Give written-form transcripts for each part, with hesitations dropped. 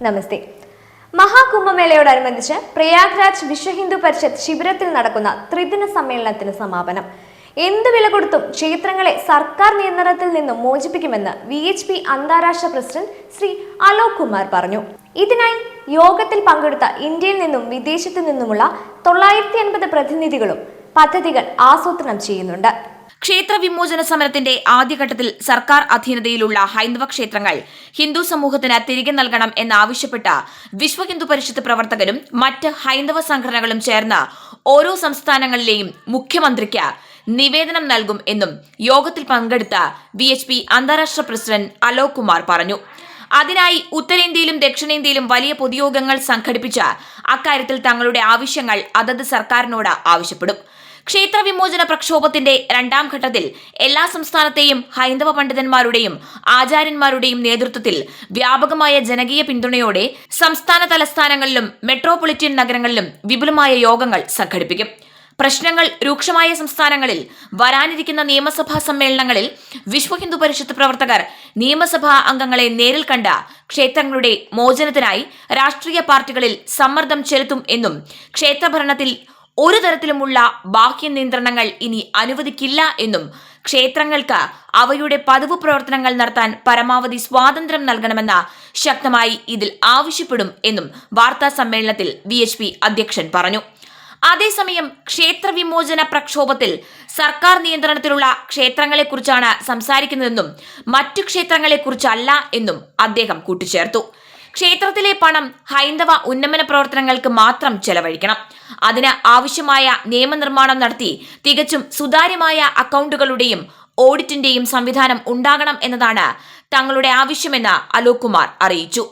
നമസ്തേ. മഹാകുംഭമേളയോടനുബന്ധിച്ച് പ്രയാഗ്രാജ് വിശ്വ ഹിന്ദു പരിഷത്ത് ശിബിരത്തിൽ നടക്കുന്ന ത്രിദിന സമ്മേളനത്തിന് സമാപനം. എന്ത് വില കൊടുത്തും ക്ഷേത്രങ്ങളെ സർക്കാർ നിയന്ത്രണത്തിൽ നിന്നും മോചിപ്പിക്കുമെന്ന് VHP അന്താരാഷ്ട്ര പ്രസിഡന്റ് ശ്രീ അലോക് കുമാർ പറഞ്ഞു. ഇതിനായി യോഗത്തിൽ പങ്കെടുത്ത ഇന്ത്യയിൽ നിന്നും വിദേശത്തു നിന്നുമുള്ള 980 പ്രതിനിധികളും പദ്ധതികൾ ആസൂത്രണം ചെയ്യുന്നുണ്ട്. ക്ഷേത്ര വിമോചന സമരത്തിന്റെ ആദ്യഘട്ടത്തിൽ സർക്കാർ അധീനതയിലുള്ള ഹൈന്ദവ ക്ഷേത്രങ്ങൾ ഹിന്ദു സമൂഹത്തിന് തിരികെ നൽകണം എന്നാവശ്യപ്പെട്ട വിശ്വ ഹിന്ദു പരിഷത്ത് പ്രവർത്തകരും മറ്റ് ഹൈന്ദവ സംഘടനകളും ചേർന്ന് ഓരോ സംസ്ഥാനങ്ങളിലെയും മുഖ്യമന്ത്രിക്ക് നിവേദനം നൽകും എന്നും യോഗത്തിൽ പങ്കെടുത്ത VHP അന്താരാഷ്ട്ര പ്രസിഡന്റ് അലോക് കുമാർ പറഞ്ഞു. അതിനായി ഉത്തരേന്ത്യയിലും ദക്ഷിണേന്ത്യയിലും വലിയ പൊതുയോഗങ്ങൾ സംഘടിപ്പിച്ച് അക്കാര്യത്തിൽ തങ്ങളുടെ ആവശ്യങ്ങൾ അതത് സർക്കാരിനോട് ആവശ്യപ്പെടും. ക്ഷേത്ര വിമോചന പ്രക്ഷോഭത്തിന്റെ രണ്ടാം ഘട്ടത്തിൽ എല്ലാ സംസ്ഥാനത്തെയും ഹൈന്ദവ പണ്ഡിതന്മാരുടെയും ആചാര്യന്മാരുടെയും നേതൃത്വത്തിൽ വ്യാപകമായ ജനകീയ പിന്തുണയോടെ സംസ്ഥാന തലസ്ഥാനങ്ങളിലും മെട്രോപൊളിറ്റൻ നഗരങ്ങളിലും വിപുലമായ യോഗങ്ങൾ സംഘടിപ്പിക്കും. പ്രശ്നങ്ങൾ രൂക്ഷമായ സംസ്ഥാനങ്ങളിൽ വരാനിരിക്കുന്ന നിയമസഭാ സമ്മേളനങ്ങളിൽ വിശ്വ ഹിന്ദു പരിഷത്ത് പ്രവർത്തകർ നിയമസഭാ അംഗങ്ങളെ നേരിൽ കണ്ട ക്ഷേത്രങ്ങളുടെ മോചനത്തിനായി രാഷ്ട്രീയ പാർട്ടികളിൽ സമ്മർദ്ദം ചെലുത്തും എന്നും ക്ഷേത്രഭരണത്തിൽ ഒരു തരത്തിലുമുള്ള ബാഹ്യ നിയന്ത്രണങ്ങൾ ഇനി അനുവദിക്കില്ല എന്നും ക്ഷേത്രങ്ങൾക്ക് അവയുടെ പതിവ് പ്രവർത്തനങ്ങൾ നടത്താൻ പരമാവധി സ്വാതന്ത്ര്യം നൽകണമെന്ന് ശക്തമായി ഇതിൽ ആവശ്യപ്പെടും എന്നും വാർത്താ സമ്മേളനത്തിൽ VHP അധ്യക്ഷൻ പറഞ്ഞു. അതേസമയം ക്ഷേത്ര വിമോചന പ്രക്ഷോഭത്തിൽ സർക്കാർ നിയന്ത്രണത്തിലുള്ള ക്ഷേത്രങ്ങളെക്കുറിച്ചാണ് സംസാരിക്കുന്നതെന്നും മറ്റു ക്ഷേത്രങ്ങളെക്കുറിച്ചല്ല എന്നും അദ്ദേഹം കൂട്ടിച്ചേർത്തു. ക്ഷേത്രത്തിലെ പണം ഹൈന്ദവ ഉന്നമന പ്രവർത്തനങ്ങൾക്ക് മാത്രം ചെലവഴിക്കണം. അതിന് ആവശ്യമായ നിയമനിർമ്മാണം നടത്തി തികച്ചും സുതാര്യമായ അക്കൗണ്ടുകളുടെയും ഓഡിറ്റിന്റെയും സംവിധാനം ഉണ്ടാകണം എന്നതാണ് തങ്ങളുടെ ആവശ്യമെന്ന് അലോക് കുമാർ അറിയിച്ചു.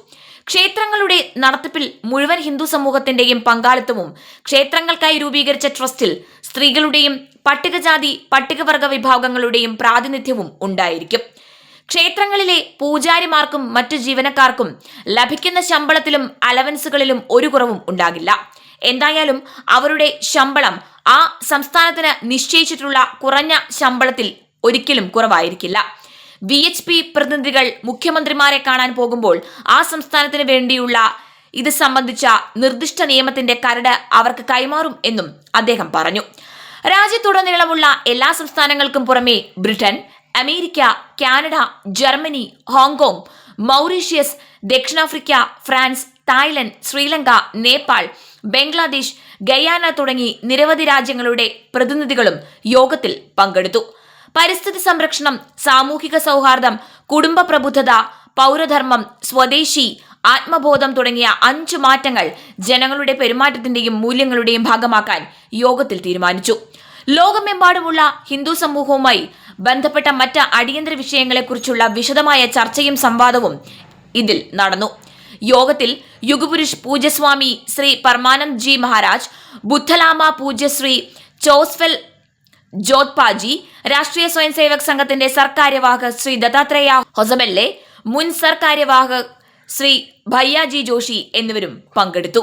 ക്ഷേത്രങ്ങളുടെ നടത്തിപ്പിൽ മുഴുവൻ ഹിന്ദു സമൂഹത്തിന്റെയും പങ്കാളിത്തവും ക്ഷേത്രങ്ങൾക്കായി രൂപീകരിച്ച ട്രസ്റ്റിൽ സ്ത്രീകളുടെയും പട്ടികജാതി പട്ടികവർഗ വിഭാഗങ്ങളുടെയും പ്രാതിനിധ്യവും ഉണ്ടായിരിക്കും. ക്ഷേത്രങ്ങളിലെ പൂജാരിമാർക്കും മറ്റു ജീവനക്കാർക്കും ലഭിക്കുന്ന ശമ്പളത്തിലും അലവൻസുകളിലും ഒരു കുറവും ഉണ്ടാകില്ല. എന്തായാലും അവരുടെ ശമ്പളം ആ സംസ്ഥാനത്തിന് നിശ്ചയിച്ചിട്ടുള്ള കുറഞ്ഞ ശമ്പളത്തിൽ ഒരിക്കലും കുറവായിരിക്കില്ല. VHP പ്രതിനിധികൾ മുഖ്യമന്ത്രിമാരെ കാണാൻ പോകുമ്പോൾ ആ സംസ്ഥാനത്തിന് വേണ്ടിയുള്ള ഇത് സംബന്ധിച്ച നിർദ്ദിഷ്ട നിയമത്തിന്റെ കരട് അവർക്ക് കൈമാറും എന്നും അദ്ദേഹം പറഞ്ഞു. രാജ്യത്തുടനീളമുള്ള എല്ലാ സംസ്ഥാനങ്ങൾക്കും പുറമെ Britain, America, Canada, Germany, Hong Kong, Mauritius, ദക്ഷിണാഫ്രിക്ക, France, Thailand, Sri Lanka, Nepal, Bangladesh, Guyana തുടങ്ങി നിരവധി രാജ്യങ്ങളുടെ പ്രതിനിധികളും യോഗത്തിൽ പങ്കെടുത്തു. പരിസ്ഥിതി സംരക്ഷണം, സാമൂഹിക സൗഹാർദ്ദം, കുടുംബ പ്രബുദ്ധത, പൗരധർമ്മം, സ്വദേശി, ആത്മബോധം തുടങ്ങിയ 5 മാറ്റങ്ങൾ ജനങ്ങളുടെ പെരുമാറ്റത്തിന്റെയും മൂല്യങ്ങളുടെയും ഭാഗമാക്കാൻ യോഗത്തിൽ തീരുമാനിച്ചു. ലോകമെമ്പാടുമുള്ള ഹിന്ദു സമൂഹവുമായി ബന്ധപ്പെട്ട മറ്റ് അടിയന്തര വിഷയങ്ങളെക്കുറിച്ചുള്ള വിശദമായ ചർച്ചയും സംവാദവും ഇതിൽ നടന്നു. യോഗത്തിൽ യുഗപുരുഷ് പൂജ്യസ്വാമി ശ്രീ പരമാനന്ദ് ജി മഹാരാജ്, ബുദ്ധലാമ പൂജ്യശ്രീ ചോസ്ഫെൽ ജോത്പാജി, രാഷ്ട്രീയ സ്വയംസേവക് സംഘത്തിന്റെ സർക്കാര്യവാഹക് ശ്രീ ദത്താത്രേയ ഹൊസബെല്ലെ, മുൻ സർക്കാര്യവാഹക് ശ്രീ ഭയ്യാജി ജോഷി എന്നിവരും പങ്കെടുത്തു.